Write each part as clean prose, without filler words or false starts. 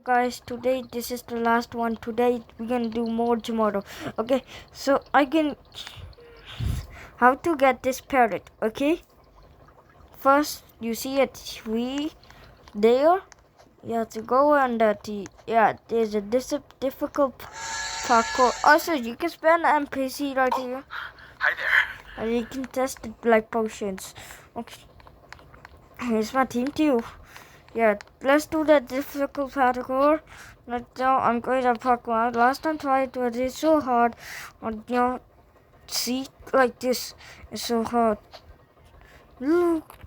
guys, today this is the last one. Today we're gonna do more tomorrow. Okay, so I can how to get this parrot. Okay, first you see a tree there. You have to go under the there's a difficult parkour. Also, you can spend NPC right here. Hi there. And you can test it like potions. Okay, here's my team too. Yeah, let's do that difficult parkour. Now I'm going to parkour. Last time I tried it, it's so hard. See, like this, it's so hard. Look.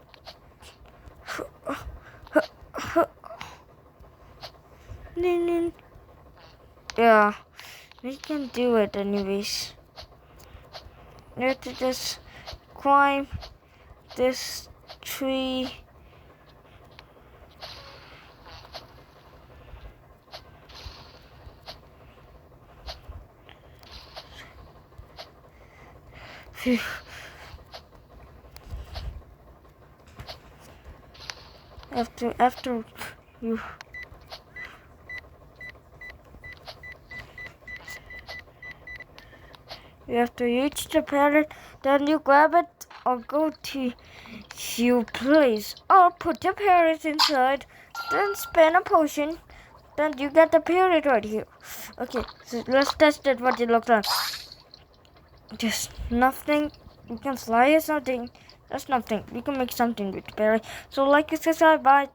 Yeah, we can do it anyways. You have to just climb this tree. Phew. After you have to reach the parrot, then you grab it or go to your place or put the parrot inside, then spin a potion, then you get the parrot right here. Okay, so let's test it what it looks like. Just nothing. You can fly or something. That's nothing. You can make something with the parrot. So like and subscribe. Bye.